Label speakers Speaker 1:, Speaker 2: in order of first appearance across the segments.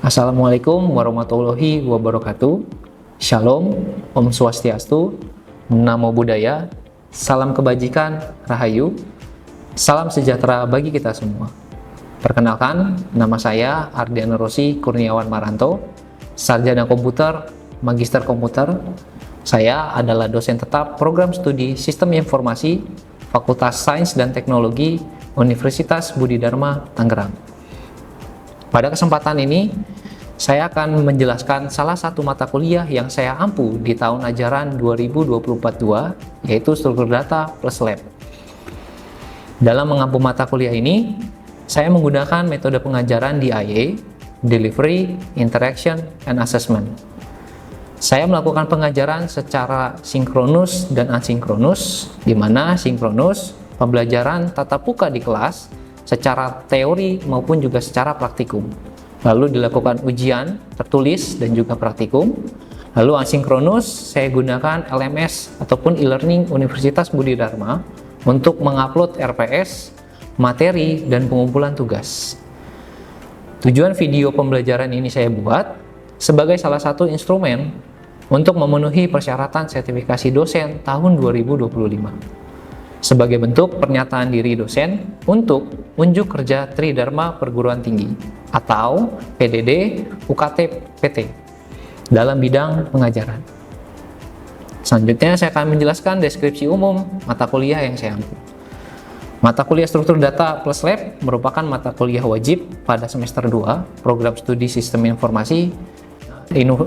Speaker 1: Assalamualaikum warahmatullahi wabarakatuh. Shalom, Om Swastiastu, Namo Buddhaya, salam kebajikan, Rahayu, salam sejahtera bagi kita semua. Perkenalkan, nama saya Ardiana Rossi Kurniawan Maranto, Sarjana Komputer, Magister Komputer. Saya adalah dosen tetap Program Studi Sistem Informasi, Fakultas Sains dan Teknologi, Universitas Budi Dharma, Tangerang. Pada kesempatan ini, saya akan menjelaskan salah satu mata kuliah yang saya ampu di tahun ajaran 2024-2, yaitu Struktur Data plus Lab. Dalam mengampu mata kuliah ini, saya menggunakan metode pengajaran DIA, Delivery, Interaction, and Assessment. Saya melakukan pengajaran secara sinkronus dan asinkronus, di mana sinkronus, pembelajaran tatap muka di kelas, secara teori maupun juga secara praktikum. Lalu dilakukan ujian tertulis dan juga praktikum. Lalu asinkronus, saya gunakan LMS ataupun e-learning Universitas Budi Dharma untuk mengupload RPS, materi, dan pengumpulan tugas. Tujuan video pembelajaran ini saya buat sebagai salah satu instrumen untuk memenuhi persyaratan sertifikasi dosen tahun 2025. Sebagai bentuk pernyataan diri dosen untuk unjuk kerja Tridharma Perguruan Tinggi atau PDD UKT PT dalam bidang pengajaran. Selanjutnya saya akan menjelaskan deskripsi umum mata kuliah yang saya ampu. Mata kuliah Struktur Data plus Lab merupakan mata kuliah wajib pada semester 2 Program Studi Sistem Informasi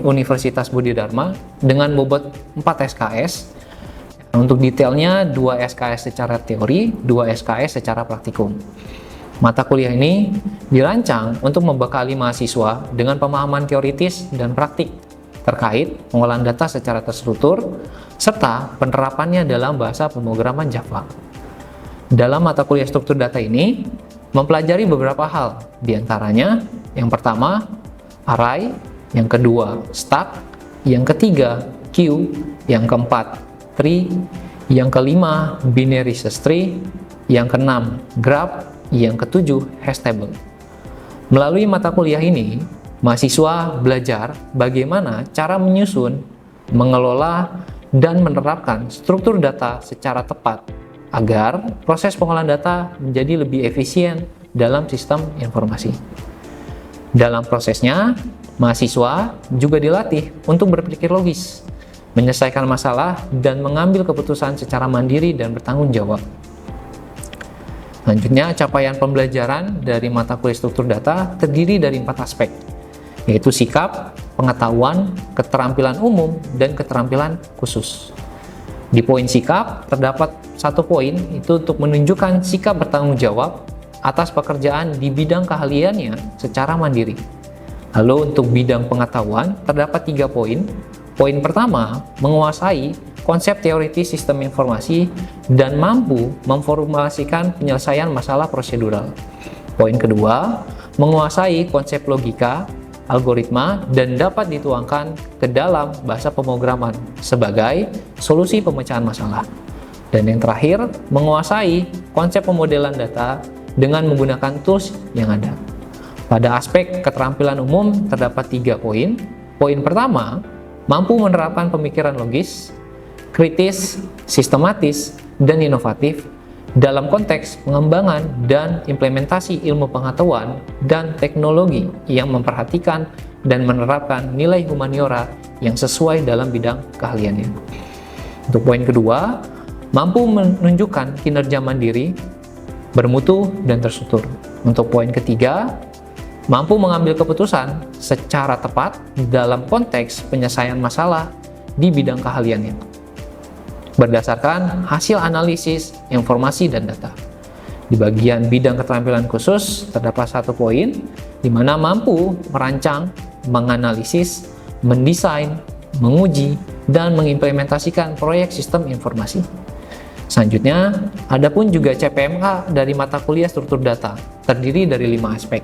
Speaker 1: Universitas Budi Dharma dengan bobot 4 SKS. Untuk detailnya, 2 SKS secara teori, 2 SKS secara praktikum. Mata kuliah ini dirancang untuk membekali mahasiswa dengan pemahaman teoritis dan praktik terkait pengolahan data secara terstruktur, serta penerapannya dalam bahasa pemrograman Java. Dalam mata kuliah struktur data ini, mempelajari beberapa hal, diantaranya yang pertama, array, yang kedua, stack, yang ketiga, queue, yang keempat, tree, yang kelima binary search tree, yang keenam graph, yang ketujuh hash table. Melalui mata kuliah ini, mahasiswa belajar bagaimana cara menyusun, mengelola, dan menerapkan struktur data secara tepat agar proses pengolahan data menjadi lebih efisien dalam sistem informasi. Dalam prosesnya, mahasiswa juga dilatih untuk berpikir logis, menyelesaikan masalah, dan mengambil keputusan secara mandiri dan bertanggung jawab. Selanjutnya, capaian pembelajaran dari mata kuliah struktur data terdiri dari 4 aspek, yaitu sikap, pengetahuan, keterampilan umum, dan keterampilan khusus. Di poin sikap, terdapat 1 poin, itu untuk menunjukkan sikap bertanggung jawab atas pekerjaan di bidang keahliannya secara mandiri. Lalu untuk bidang pengetahuan, terdapat 3 poin. Poin pertama, menguasai konsep teoritis sistem informasi dan mampu memformulasikan penyelesaian masalah prosedural. Poin kedua, menguasai konsep logika, algoritma, dan dapat dituangkan ke dalam bahasa pemrograman sebagai solusi pemecahan masalah. Dan yang terakhir, menguasai konsep pemodelan data dengan menggunakan tools yang ada. Pada aspek keterampilan umum terdapat 3 poin. Poin pertama, mampu menerapkan pemikiran logis, kritis, sistematis, dan inovatif dalam konteks pengembangan dan implementasi ilmu pengetahuan dan teknologi yang memperhatikan dan menerapkan nilai humaniora yang sesuai dalam bidang keahliannya. Untuk poin kedua, mampu menunjukkan kinerja mandiri, bermutu, dan terstruktur. Untuk poin ketiga, mampu mengambil keputusan secara tepat dalam konteks penyelesaian masalah di bidang keahliannya berdasarkan hasil analisis informasi dan data. Di bagian bidang keterampilan khusus terdapat 1 poin di mana mampu merancang, menganalisis, mendesain, menguji, dan mengimplementasikan proyek sistem informasi. Selanjutnya, ada pun juga CPMA dari mata kuliah struktur data terdiri dari 5 aspek.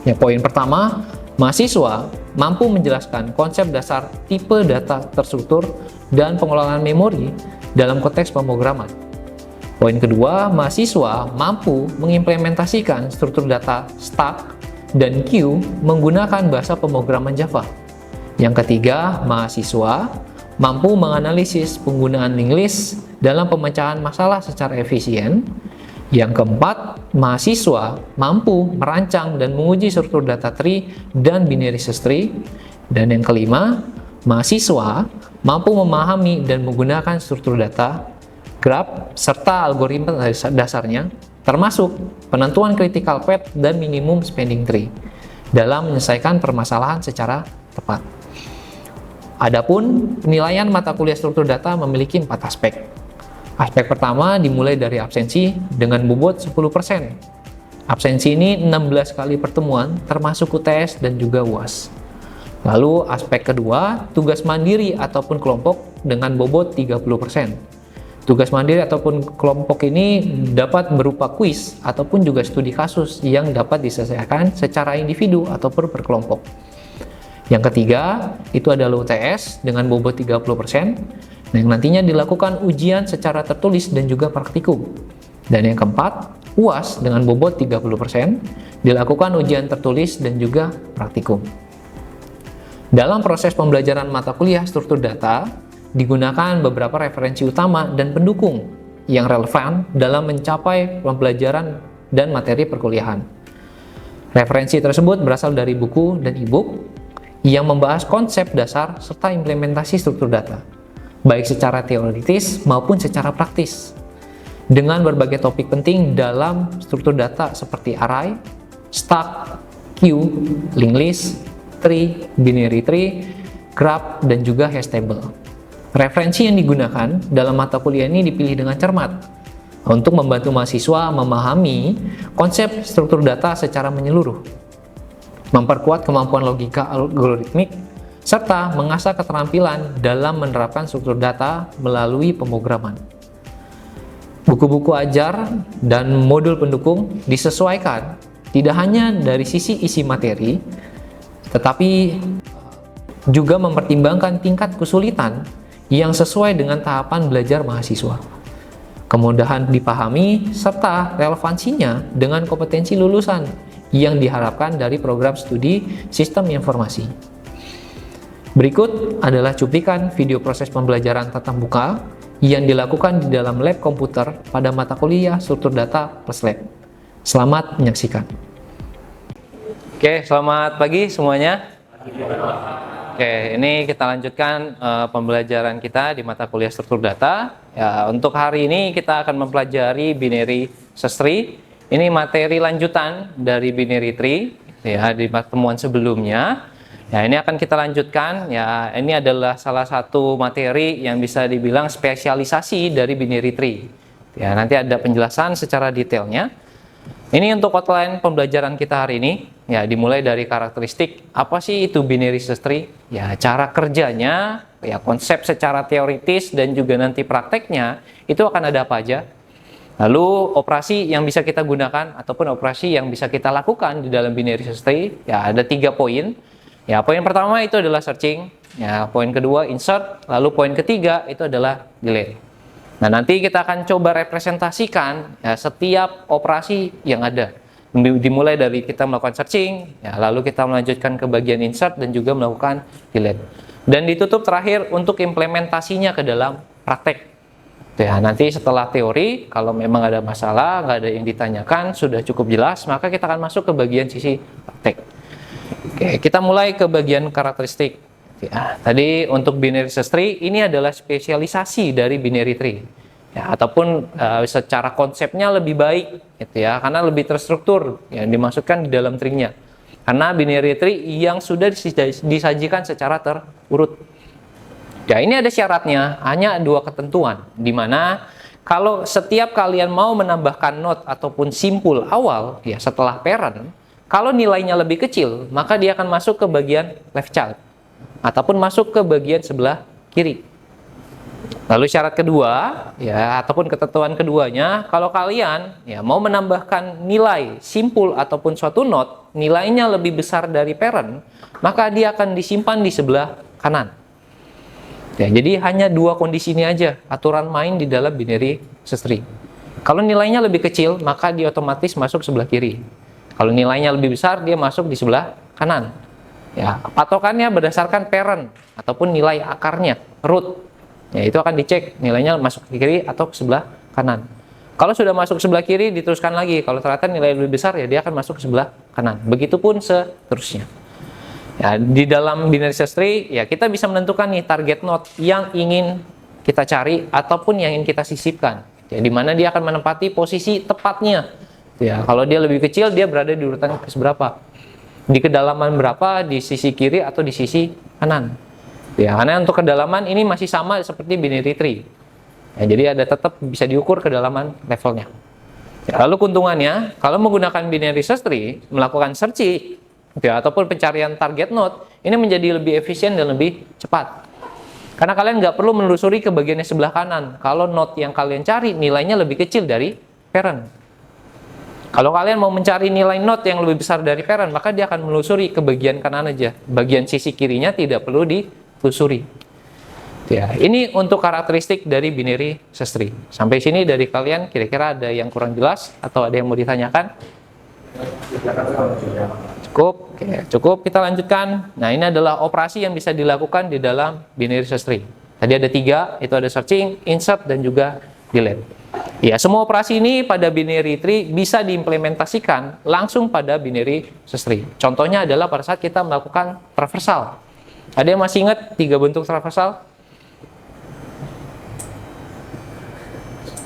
Speaker 1: Ya, poin pertama, mahasiswa mampu menjelaskan konsep dasar tipe data terstruktur dan pengelolaan memori dalam konteks pemrograman. Poin kedua, mahasiswa mampu mengimplementasikan struktur data stack dan Q menggunakan bahasa pemrograman Java. Yang ketiga, mahasiswa mampu menganalisis penggunaan linked list dalam pemecahan masalah secara efisien. Yang keempat, mahasiswa mampu merancang dan menguji struktur data tree dan binary search tree. Dan yang kelima, mahasiswa mampu memahami dan menggunakan struktur data, graph, serta algoritma dasarnya, termasuk penentuan critical path dan minimum spending tree dalam menyelesaikan permasalahan secara tepat. Adapun penilaian mata kuliah struktur data memiliki 4 aspek. Aspek pertama dimulai dari absensi dengan bobot 10%. Absensi ini 16 kali pertemuan termasuk UTS dan juga UAS. Lalu aspek kedua, tugas mandiri ataupun kelompok dengan bobot 30%. Tugas mandiri ataupun kelompok ini dapat berupa kuis ataupun juga studi kasus yang dapat diselesaikan secara individu ataupun berkelompok. Yang ketiga, itu adalah UTS dengan bobot 30%. yang nantinya dilakukan ujian secara tertulis dan juga praktikum. Dan yang keempat, UAS dengan bobot 30%, dilakukan ujian tertulis dan juga praktikum. Dalam proses pembelajaran mata kuliah struktur data, digunakan beberapa referensi utama dan pendukung yang relevan dalam mencapai pembelajaran dan materi perkuliahan. Referensi tersebut berasal dari buku dan e-book yang membahas konsep dasar serta implementasi struktur data, baik secara teoritis maupun secara praktis, dengan berbagai topik penting dalam struktur data seperti array, stack, queue, linked list, tree, binary tree, graph, dan juga hash table. Referensi yang digunakan dalam mata kuliah ini dipilih dengan cermat untuk membantu mahasiswa memahami konsep struktur data secara menyeluruh, memperkuat kemampuan logika algoritmik, serta mengasah keterampilan dalam menerapkan struktur data melalui pemrograman. Buku-buku ajar dan modul pendukung disesuaikan tidak hanya dari sisi isi materi, tetapi juga mempertimbangkan tingkat kesulitan yang sesuai dengan tahapan belajar mahasiswa, kemudahan dipahami, serta relevansinya dengan kompetensi lulusan yang diharapkan dari program studi sistem informasi. Berikut adalah cuplikan video proses pembelajaran tatap muka yang dilakukan di dalam lab komputer pada mata kuliah struktur data plus lab. Selamat menyaksikan. Oke, selamat pagi semuanya. Oke, ini kita lanjutkan pembelajaran kita di mata kuliah struktur data. Ya, untuk hari ini kita akan mempelajari binary search tree. Ini materi lanjutan dari binary tree ya, di pertemuan sebelumnya. Ya, ini akan kita lanjutkan. Ya, ini adalah salah satu materi yang bisa dibilang spesialisasi dari binary tree. Ya, nanti ada penjelasan secara detailnya. Ini untuk outline pembelajaran kita hari ini. Ya, dimulai dari karakteristik apa sih itu binary search tree? Ya, cara kerjanya, ya konsep secara teoritis dan juga nanti prakteknya itu akan ada apa aja. Lalu operasi yang bisa kita gunakan ataupun operasi yang bisa kita lakukan di dalam binary search tree, ya ada 3 poin. Ya, poin pertama itu adalah searching, ya, poin kedua insert, lalu poin ketiga itu adalah delete. Nah, nanti kita akan coba representasikan ya, setiap operasi yang ada. Dimulai dari kita melakukan searching, ya, lalu kita melanjutkan ke bagian insert dan juga melakukan delete. Dan ditutup terakhir untuk implementasinya ke dalam praktek. Ya, nanti setelah teori, kalau memang ada masalah, nggak ada yang ditanyakan, sudah cukup jelas, maka kita akan masuk ke bagian sisi praktek. Oke, kita mulai ke bagian karakteristik. Ya, tadi untuk binary search tree ini adalah spesialisasi dari binary tree, ya, ataupun secara konsepnya lebih baik, gitu ya, karena lebih terstruktur yang dimasukkan di dalam tree-nya. Karena binary tree yang sudah disajikan secara terurut. Ya, ini ada syaratnya, hanya 2 ketentuan, di mana kalau setiap kalian mau menambahkan node ataupun simpul awal, ya setelah parent, kalau nilainya lebih kecil, maka dia akan masuk ke bagian left child ataupun masuk ke bagian sebelah kiri. Lalu syarat kedua, ya ataupun ketentuan keduanya, kalau kalian ya mau menambahkan nilai simpul ataupun suatu node, nilainya lebih besar dari parent, maka dia akan disimpan di sebelah kanan. Ya, jadi hanya 2 kondisi ini aja aturan main di dalam binary search tree. Kalau nilainya lebih kecil, maka dia otomatis masuk sebelah kiri. Kalau nilainya lebih besar, dia masuk di sebelah kanan. Ya, patokannya berdasarkan parent ataupun nilai akarnya, root. Ya, itu akan dicek nilainya masuk ke kiri atau ke sebelah kanan. Kalau sudah masuk ke sebelah kiri, diteruskan lagi. Kalau ternyata nilai lebih besar, ya dia akan masuk ke sebelah kanan. Begitupun seterusnya. Ya, di dalam binary search tree, ya kita bisa menentukan nih target node yang ingin kita cari ataupun yang ingin kita sisipkan. Ya, di mana dia akan menempati posisi tepatnya. Ya, kalau dia lebih kecil, dia berada di urutan ke seberapa? Di kedalaman berapa? Di sisi kiri atau di sisi kanan? Ya, karena untuk kedalaman ini masih sama seperti binary tree. Ya, jadi ada tetap bisa diukur kedalaman levelnya. Ya, lalu keuntungannya, kalau menggunakan binary search tree, melakukan searching, ya, ataupun pencarian target node, ini menjadi lebih efisien dan lebih cepat. Karena kalian nggak perlu menelusuri ke bagian sebelah kanan. Kalau node yang kalian cari nilainya lebih kecil dari parent. Kalau kalian mau mencari nilai node yang lebih besar dari parent, maka dia akan menelusuri ke bagian kanan aja. Bagian sisi kirinya tidak perlu ditelusuri. Ya, ini untuk karakteristik dari binary search tree. Sampai sini dari kalian kira-kira ada yang kurang jelas atau ada yang mau ditanyakan? Cukup, oke, cukup, kita lanjutkan. Nah, ini adalah operasi yang bisa dilakukan di dalam binary search tree. Tadi ada 3, itu ada searching, insert, dan juga delete. Ya, semua operasi ini pada binary tree bisa diimplementasikan langsung pada binary search tree. Contohnya adalah pada saat kita melakukan traversal. Ada yang masih ingat 3 bentuk traversal?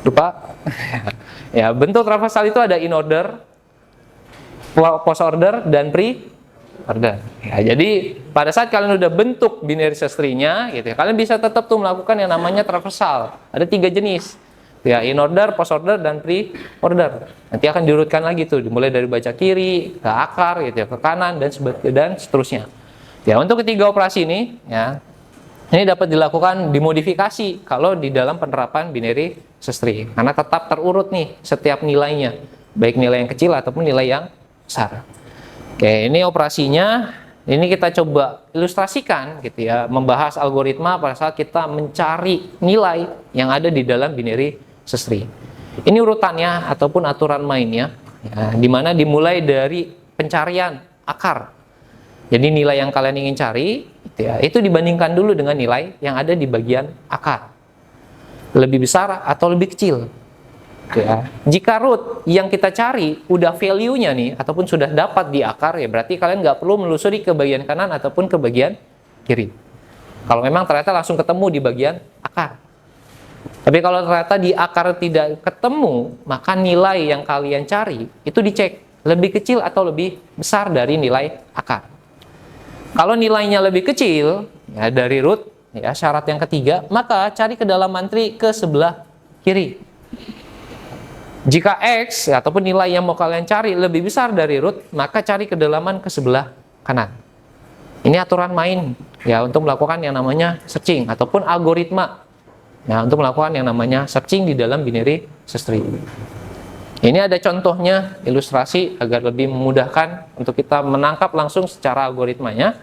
Speaker 1: Lupa? Ya, bentuk traversal itu ada in order, post order, dan pre order. Ya, jadi pada saat kalian udah bentuk binary search tree-nya, gitu ya, kalian bisa tetap tuh melakukan yang namanya traversal. Ada 3 jenis. Ya, in order, post order, dan pre order. Nanti akan diurutkan lagi tuh, dimulai dari baca kiri ke akar, gitu ya, ke kanan dan seterusnya. Ya, untuk ketiga operasi ini, ya, ini dapat dilakukan dimodifikasi kalau di dalam penerapan binary search tree, karena tetap terurut nih setiap nilainya, baik nilai yang kecil ataupun nilai yang besar. Oke, ini operasinya. Ini kita coba ilustrasikan, gitu ya, membahas algoritma pada saat kita mencari nilai yang ada di dalam binary search tree. Ini urutannya ataupun aturan mainnya, ya, dimana dimulai dari pencarian akar. Jadi nilai yang kalian ingin cari, gitu ya, itu dibandingkan dulu dengan nilai yang ada di bagian akar. Lebih besar atau lebih kecil. Gitu ya. Jika root yang kita cari udah value-nya nih, ataupun sudah dapat di akar, ya berarti kalian nggak perlu menelusuri ke bagian kanan ataupun ke bagian kiri. Kalau memang ternyata langsung ketemu di bagian akar. Tapi kalau ternyata di akar tidak ketemu, maka nilai yang kalian cari itu dicek lebih kecil atau lebih besar dari nilai akar. Kalau nilainya lebih kecil, ya, dari root, ya, syarat yang ketiga, maka cari kedalaman tree ke sebelah kiri. Jika X, ya, ataupun nilai yang mau kalian cari lebih besar dari root, maka cari kedalaman ke sebelah kanan. Ini aturan main, ya, untuk melakukan yang namanya searching ataupun algoritma, ya, untuk melakukan yang namanya searching di dalam binary search tree. Ini ada contohnya, ilustrasi agar lebih memudahkan untuk kita menangkap langsung secara algoritmanya.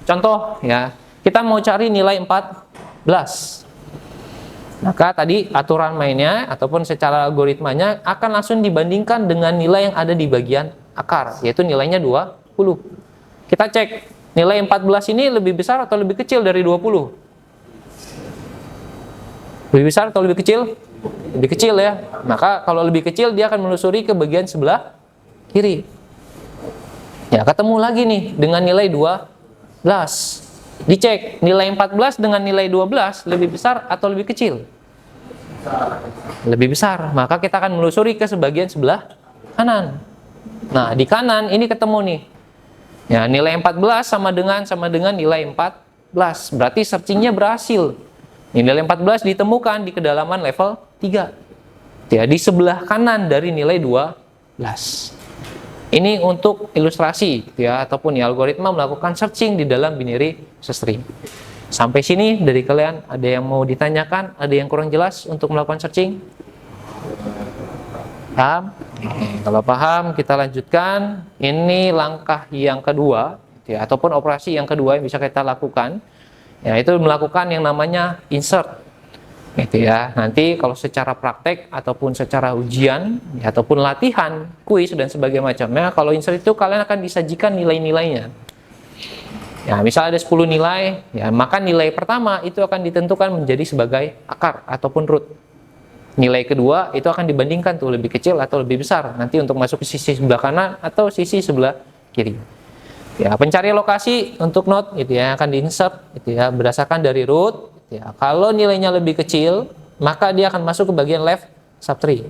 Speaker 1: Contoh, ya, kita mau cari nilai 14. Maka tadi aturan mainnya ataupun secara algoritmanya akan langsung dibandingkan dengan nilai yang ada di bagian akar, yaitu nilainya 20. Kita cek, nilai 14 ini lebih besar atau lebih kecil dari 20? Lebih besar atau lebih kecil? Lebih kecil, ya. Maka kalau lebih kecil dia akan menelusuri ke bagian sebelah kiri. Ya, ketemu lagi nih dengan nilai 12. Dicek nilai 14 dengan nilai 12 lebih besar atau lebih kecil? Lebih besar. Maka kita akan menelusuri ke sebagian sebelah kanan. Nah, di kanan ini ketemu nih. Ya, nilai 14 sama dengan nilai 14. Berarti searchingnya berhasil. Nilai 14 ditemukan di kedalaman level 3. Ya, di sebelah kanan dari nilai 12. Ini untuk ilustrasi, ya, ataupun ya, algoritma melakukan searching di dalam binary search tree. Sampai sini dari kalian ada yang mau ditanyakan, ada yang kurang jelas untuk melakukan searching? Paham? Kalau paham, kita lanjutkan. Ini langkah yang kedua, ya, ataupun operasi yang kedua yang bisa kita lakukan, yaitu melakukan yang namanya insert. Gitu ya. Nanti kalau secara praktek ataupun secara ujian ya, ataupun latihan, kuis dan sebagainya macamnya, kalau insert itu kalian akan disajikan nilai-nilainya. Ya, misal ada 10 nilai, ya maka nilai pertama itu akan ditentukan menjadi sebagai akar ataupun root. Nilai kedua itu akan dibandingkan tuh lebih kecil atau lebih besar nanti untuk masuk ke sisi sebelah kanan atau sisi sebelah kiri. Ya, pencarian lokasi untuk node gitu ya akan diinsert gitu ya berdasarkan dari root. Ya, kalau nilainya lebih kecil, maka dia akan masuk ke bagian left subtree.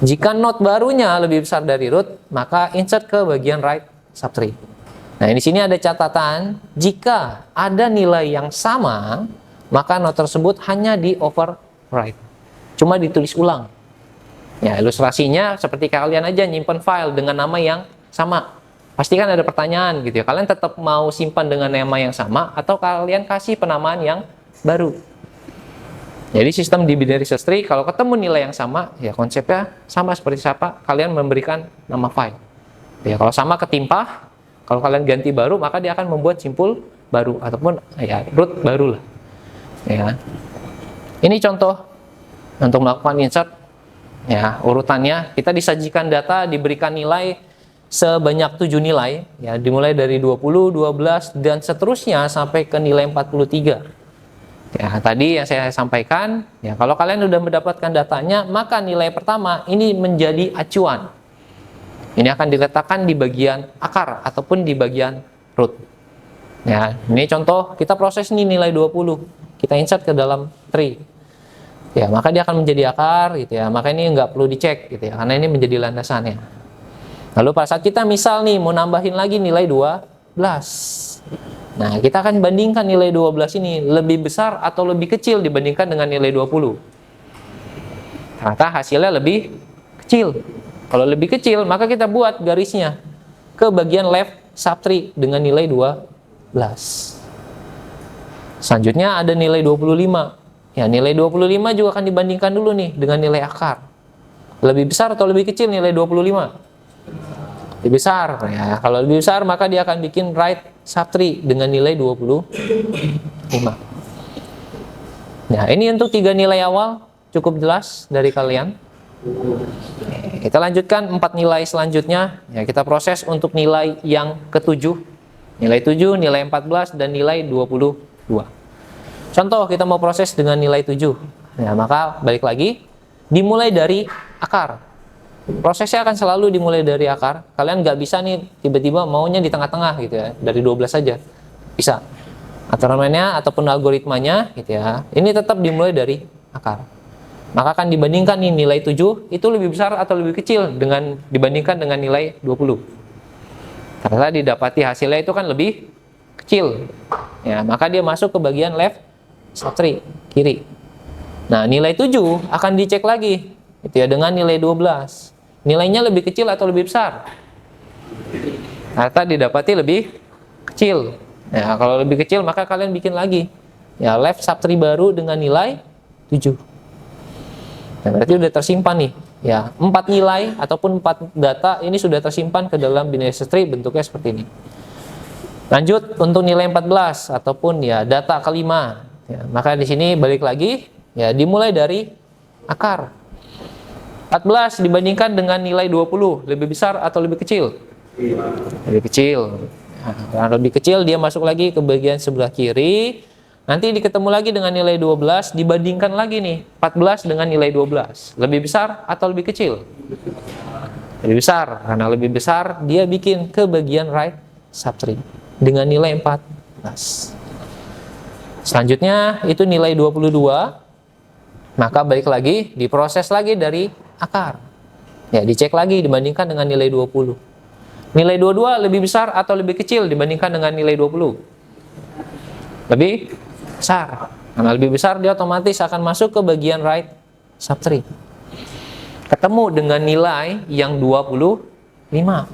Speaker 1: Jika node barunya lebih besar dari root, maka insert ke bagian right subtree. Nah, di sini ada catatan, jika ada nilai yang sama, maka node tersebut hanya di overwrite. Cuma ditulis ulang. Ya, ilustrasinya seperti kalian aja nyimpan file dengan nama yang sama. Pasti kan ada pertanyaan gitu ya. Kalian tetap mau simpan dengan nama yang sama atau kalian kasih penamaan yang baru. Jadi sistem di binary search tree kalau ketemu nilai yang sama, ya konsepnya sama seperti siapa kalian memberikan nama file. Ya, kalau sama ketimpa, kalau kalian ganti baru maka dia akan membuat simpul baru ataupun ya root baru lah. Ya. Ini contoh untuk melakukan insert. Ya, urutannya kita disajikan data diberikan nilai sebanyak 7 nilai, ya dimulai dari 20, 12 dan seterusnya sampai ke nilai 43. Ya, tadi yang saya sampaikan, ya kalau kalian sudah mendapatkan datanya, maka nilai pertama ini menjadi acuan. Ini akan diletakkan di bagian akar ataupun di bagian root. Ya, ini contoh kita proses nih nilai 20. Kita insert ke dalam tree. Ya, maka dia akan menjadi akar gitu ya. Maka ini nggak perlu dicek gitu ya, karena ini menjadi landasannya. Lalu pada saat kita misal nih mau nambahin lagi nilai 12. Nah, kita akan bandingkan nilai 12 ini lebih besar atau lebih kecil dibandingkan dengan nilai 20. Ternyata hasilnya lebih kecil. Kalau lebih kecil, maka kita buat garisnya ke bagian left subtree dengan nilai 12. Selanjutnya ada nilai 25. Ya, nilai 25 juga akan dibandingkan dulu nih dengan nilai akar. Lebih besar atau lebih kecil nilai 25? Lebih besar. Ya, kalau lebih besar, maka dia akan bikin right subtree dengan nilai 25. Nah, ini untuk 3 nilai awal cukup jelas dari kalian. Kita lanjutkan 4 nilai selanjutnya. Ya, kita proses untuk nilai yang ke-7. Nilai 7, nilai 14, dan nilai 22. Contoh, kita mau proses dengan nilai 7. Ya, maka balik lagi, dimulai dari akar. Prosesnya akan selalu dimulai dari akar. Kalian nggak bisa nih tiba-tiba maunya di tengah-tengah gitu ya, dari 12 saja. Bisa. Aturannya ataupun algoritmanya gitu ya. Ini tetap dimulai dari akar. Maka akan dibandingkan nih nilai 7 itu lebih besar atau lebih kecil dengan dibandingkan dengan nilai 20. Ternyata didapati hasilnya itu kan lebih kecil. Ya, maka dia masuk ke bagian left subtree, kiri. Nah, nilai 7 akan dicek lagi gitu ya dengan nilai 12. Nilainya lebih kecil atau lebih besar? Ternyata didapati lebih kecil. Ya, kalau lebih kecil maka kalian bikin lagi. Ya, left subtree baru dengan nilai 7. Nah, berarti sudah tersimpan nih. Ya, 4 nilai ataupun 4 data ini sudah tersimpan ke dalam binary search tree, bentuknya seperti ini. Lanjut untuk nilai 14 ataupun ya data kelima. Ya, maka di sini balik lagi ya dimulai dari akar. 14 dibandingkan dengan nilai 20, lebih besar atau lebih kecil? Lebih kecil. Nah, lebih kecil dia masuk lagi ke bagian sebelah kiri. Nanti ketemu lagi dengan nilai 12, dibandingkan lagi nih 14 dengan nilai 12. Lebih besar atau lebih kecil? Lebih besar. Karena lebih besar dia bikin ke bagian right subtree dengan nilai 14. Selanjutnya itu nilai 22. Maka balik lagi diproses lagi dari akar. Ya, dicek lagi dibandingkan dengan nilai 20. Nilai 22 lebih besar atau lebih kecil dibandingkan dengan nilai 20? Lebih besar. Karena lebih besar dia otomatis akan masuk ke bagian right subtree. Ketemu dengan nilai yang 25.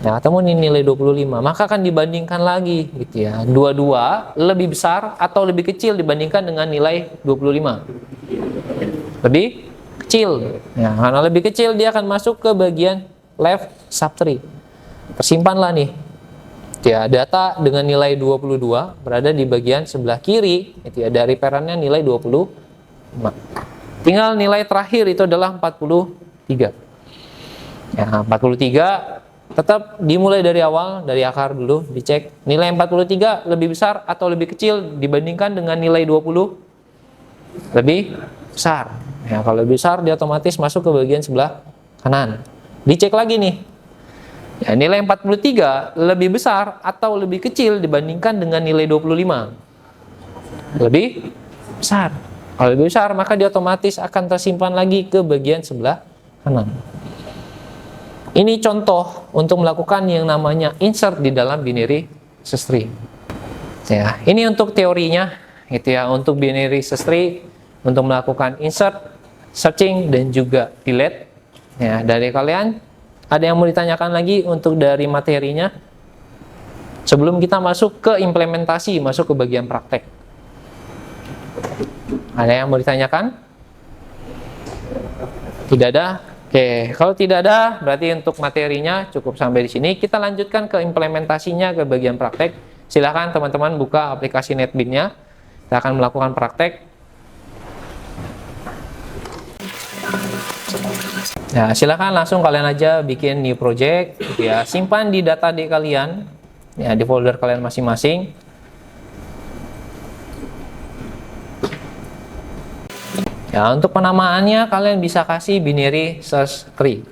Speaker 1: Nah, ketemu nilai 25, maka akan dibandingkan lagi gitu ya. 22 lebih besar atau lebih kecil dibandingkan dengan nilai 25? Lebih kecil. Ya, karena lebih kecil dia akan masuk ke bagian left subtree. Tersimpanlah nih. Ya, data dengan nilai 22 berada di bagian sebelah kiri gitu ya, dari perannya nilai 25. Tinggal nilai terakhir itu adalah 43. Ya, 43 tetap dimulai dari awal, dari akar dulu, dicek. Nilai 43 lebih besar atau lebih kecil dibandingkan dengan nilai 20? Lebih besar. Ya, kalau lebih besar, dia otomatis masuk ke bagian sebelah kanan. Dicek lagi nih. Ya, nilai 43 lebih besar atau lebih kecil dibandingkan dengan nilai 25? Lebih besar. Kalau lebih besar, maka dia otomatis akan tersimpan lagi ke bagian sebelah kanan. Ini contoh untuk melakukan yang namanya insert di dalam binary search tree. Ya, ini untuk teorinya, gitu ya. Untuk binary search tree, untuk melakukan insert, searching, dan juga delete. Ya, dari kalian ada yang mau ditanyakan lagi untuk dari materinya? Sebelum kita masuk ke implementasi, masuk ke bagian praktek. Ada yang mau ditanyakan? Tidak ada? Oke, kalau tidak ada, berarti untuk materinya cukup sampai di sini. Kita lanjutkan ke implementasinya, ke bagian praktek. Silakan teman-teman buka aplikasi NetBeans-nya. Kita akan melakukan praktek. Ya, silakan langsung kalian aja bikin new project, gitu ya. Simpan di data di kalian, ya, di folder kalian masing-masing. Ya, untuk penamaannya kalian bisa kasih binary search tree.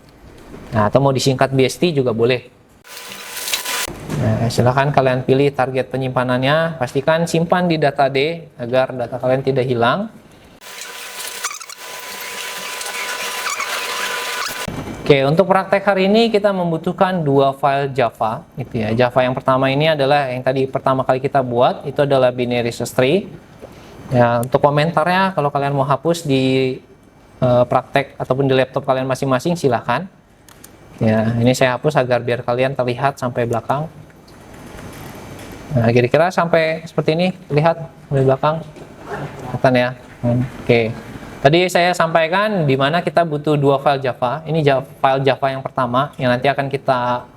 Speaker 1: Nah, atau mau disingkat BST juga boleh. Nah, silahkan kalian pilih target penyimpanannya. Pastikan simpan di data D agar data kalian tidak hilang. Oke, untuk praktek hari ini kita membutuhkan dua file Java, gitu ya. Java yang pertama ini adalah yang tadi pertama kali kita buat, itu adalah binary search tree. Ya, untuk komentarnya kalau kalian mau hapus di praktek ataupun di laptop kalian masing-masing silahkan. Ya, ini saya hapus agar biar kalian terlihat sampai belakang. Nah, kira-kira sampai seperti ini, lihat dari belakang, kelihatan ya. Oke, tadi saya sampaikan di mana kita butuh dua file Java. Ini file Java yang pertama yang nanti akan kita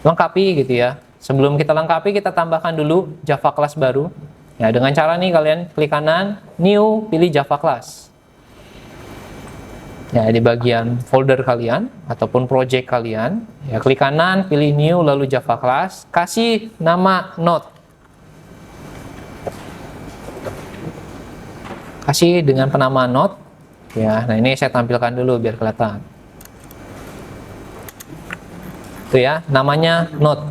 Speaker 1: lengkapi, gitu ya. Sebelum kita lengkapi, kita tambahkan dulu Java class baru. Ya, dengan cara nih kalian klik kanan, new, pilih Java class. Ya, di bagian folder kalian ataupun project kalian, ya klik kanan, pilih new, lalu Java class, kasih nama node. Kasih dengan penamaan node. Ya, nah ini saya tampilkan dulu biar kelihatan. Itu ya, namanya node.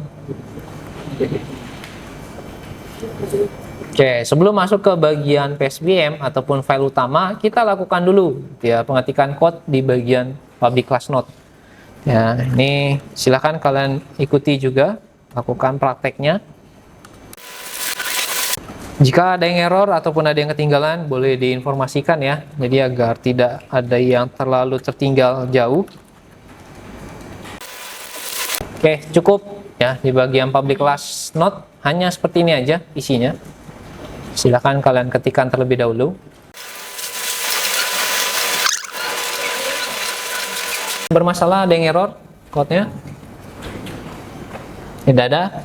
Speaker 1: Oke, sebelum masuk ke bagian PSBM ataupun file utama, kita lakukan dulu ya pengetikan code di bagian public class node. Ya, ini silahkan kalian ikuti juga, lakukan prakteknya. Jika ada yang error ataupun ada yang ketinggalan, boleh diinformasikan ya. Jadi agar tidak ada yang terlalu tertinggal jauh. Oke, cukup ya di bagian public class node, hanya seperti ini aja isinya. Silahkan kalian ketikkan terlebih dahulu. Bermasalah, ada yang error code-nya? Tidak ada?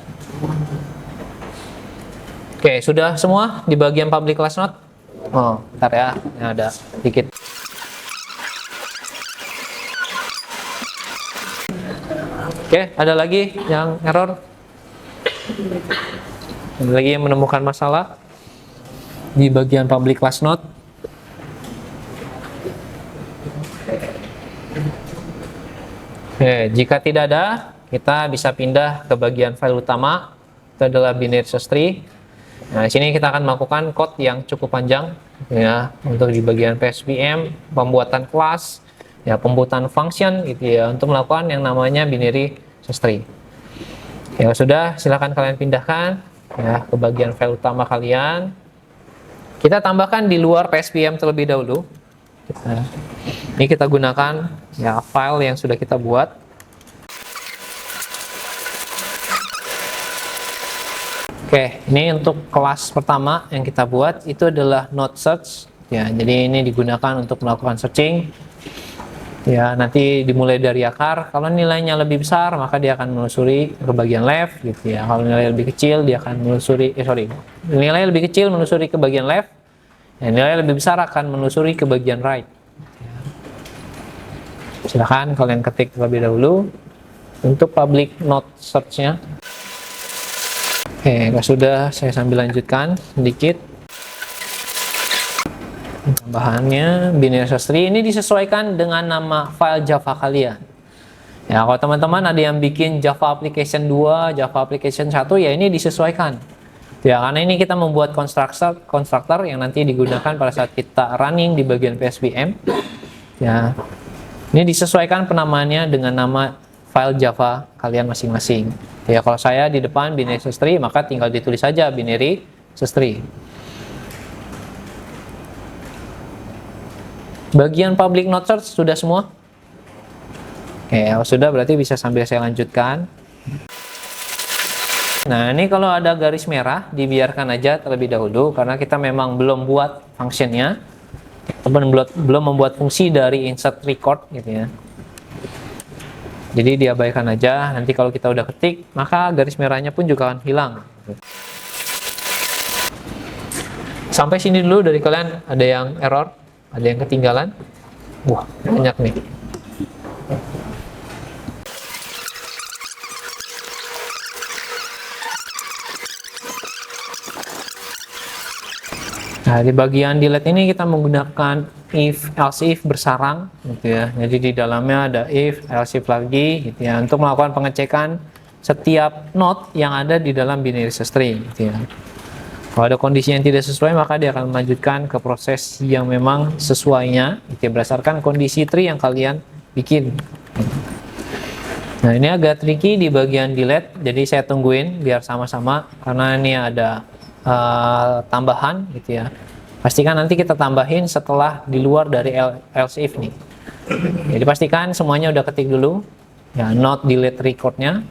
Speaker 1: Oke, sudah semua di bagian public class node? Oh, bentar ya, ini ada sedikit. Oke, ada lagi yang error? Ada lagi yang menemukan masalah di bagian public class node? Oke, jika tidak ada, kita bisa pindah ke bagian file utama. Itu adalah binary search tree. Nah, di sini kita akan melakukan code yang cukup panjang ya, untuk di bagian PSBM, pembuatan kelas, ya, pembuatan function gitu ya, untuk melakukan yang namanya binary search tree. Ya sudah, silakan kalian pindahkan ya ke bagian file utama kalian. Kita tambahkan di luar PSBM terlebih dahulu. Ini kita gunakan ya file yang sudah kita buat. Oke, ini untuk kelas pertama yang kita buat itu adalah node search. Ya, jadi ini digunakan untuk melakukan searching. Ya, nanti dimulai dari akar. Kalau nilainya lebih besar, maka dia akan menelusuri ke bagian left, gitu ya. Kalau nilai lebih kecil, dia akan menelusuri, nilai lebih kecil menelusuri ke bagian left. nilai lebih besar akan menelusuri ke bagian right. Silahkan kalian ketik terlebih dahulu untuk public note search-nya. Oke, kalau sudah, saya sambil lanjutkan sedikit. Tambahannya binary search tree ini disesuaikan dengan nama file Java kalian. Ya, kalau teman-teman ada yang bikin Java Application 2, Java Application 1, ya ini disesuaikan. Ya, karena ini kita membuat constructor yang nanti digunakan pada saat kita running di bagian PSVM. Ya, ini disesuaikan penamaannya dengan nama file Java kalian masing-masing. Ya, kalau saya di depan binary search tree, maka tinggal ditulis saja binary search tree. Bagian public note search sudah semua? Oke, kalau sudah berarti bisa sambil saya lanjutkan. Nah, ini kalau ada garis merah dibiarkan aja terlebih dahulu karena kita memang belum buat functionnya, belum membuat fungsi dari insert record gitu ya. Jadi diabaikan aja. Nanti kalau kita udah ketik, maka garis merahnya pun juga akan hilang. Sampai sini dulu dari kalian ada yang error? Ada yang ketinggalan? Wah, banyak nih. Nah, di bagian delete ini kita menggunakan if, else if bersarang gitu ya. Jadi di dalamnya ada if, else if lagi gitu ya, untuk melakukan pengecekan setiap node yang ada di dalam binary search tree gitu ya. Kalau ada kondisi yang tidak sesuai, maka dia akan melanjutkan ke proses yang memang sesuainya gitu ya, berdasarkan kondisi tree yang kalian bikin. Nah, ini agak tricky di bagian delete, jadi saya tungguin biar sama-sama karena ini ada tambahan gitu ya. Pastikan nanti kita tambahin setelah di luar dari else if nih. Jadi pastikan semuanya udah ketik dulu ya, not delete recordnya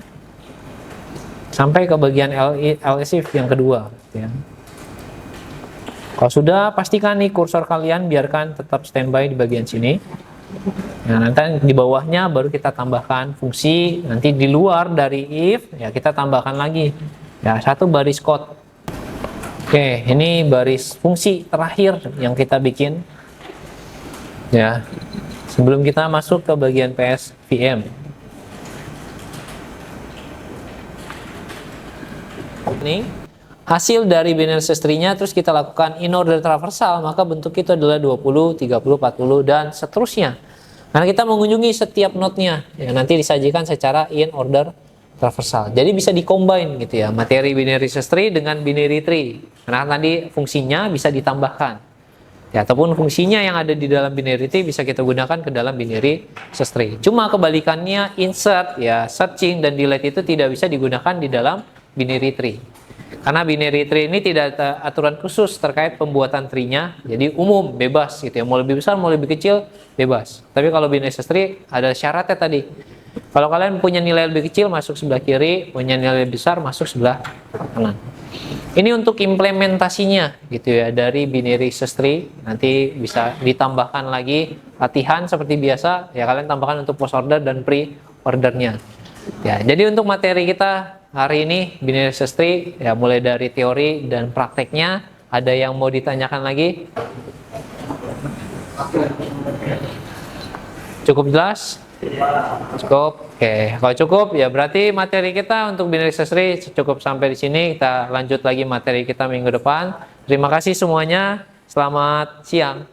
Speaker 1: sampai ke bagian else if yang kedua gitu ya. Kalau sudah, pastikan nih kursor kalian biarkan tetap standby di bagian sini. Nah, nanti di bawahnya baru kita tambahkan fungsi. Nanti di luar dari if ya kita tambahkan lagi ya satu baris code. Oke, ini baris fungsi terakhir yang kita bikin ya sebelum kita masuk ke bagian PSVM. Ini hasil dari binary search tree-nya, terus kita lakukan in order traversal, maka bentuk itu adalah 20, 30, 40, dan seterusnya. Karena kita mengunjungi setiap node-nya, ya, nanti disajikan secara in order traversal. Jadi bisa di-combine gitu ya, materi binary search tree dengan binary tree. Karena tadi fungsinya bisa ditambahkan. Ya, ataupun fungsinya yang ada di dalam binary tree bisa kita gunakan ke dalam binary search tree. Cuma kebalikannya insert, ya, searching dan delete itu tidak bisa digunakan di dalam binary tree. Karena binary tree ini tidak ada aturan khusus terkait pembuatan tree-nya, jadi umum, bebas gitu ya, mau lebih besar, mau lebih kecil, bebas. Tapi kalau binary search tree ada syaratnya tadi. Kalau kalian punya nilai lebih kecil masuk sebelah kiri, punya nilai lebih besar masuk sebelah kanan. Ini untuk implementasinya gitu ya dari binary search tree. Nanti bisa ditambahkan lagi latihan seperti biasa ya, kalian tambahkan untuk post order dan pre ordernya. Ya, jadi untuk materi kita hari ini binary search tree ya, mulai dari teori dan prakteknya. Ada yang mau ditanyakan lagi? Cukup jelas? Cukup. Oke, kalau cukup ya berarti materi kita untuk binary search tree cukup sampai di sini. Kita lanjut lagi materi kita minggu depan. Terima kasih semuanya. Selamat siang.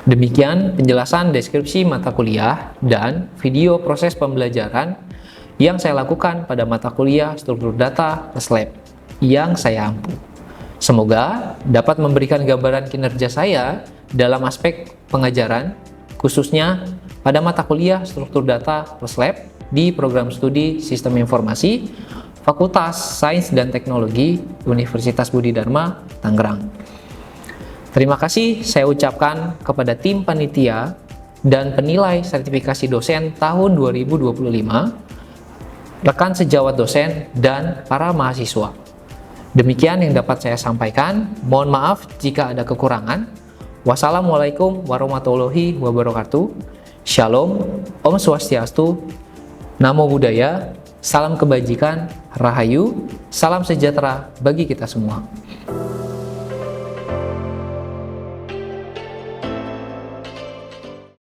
Speaker 1: Demikian penjelasan deskripsi mata kuliah dan video proses pembelajaran yang saya lakukan pada mata kuliah struktur data lab yang saya ampu. Semoga dapat memberikan gambaran kinerja saya dalam aspek pengajaran, khususnya pada mata kuliah struktur data lab di program studi Sistem Informasi Fakultas Sains dan Teknologi Universitas Budi Dharma, Tangerang. Terima kasih saya ucapkan kepada tim panitia dan penilai sertifikasi dosen tahun 2025, rekan sejawat dosen, dan para mahasiswa. Demikian yang dapat saya sampaikan. Mohon maaf jika ada kekurangan. Wassalamualaikum warahmatullahi wabarakatuh. Shalom, Om Swastiastu, Namo Buddhaya, salam kebajikan, Rahayu, salam sejahtera bagi kita semua.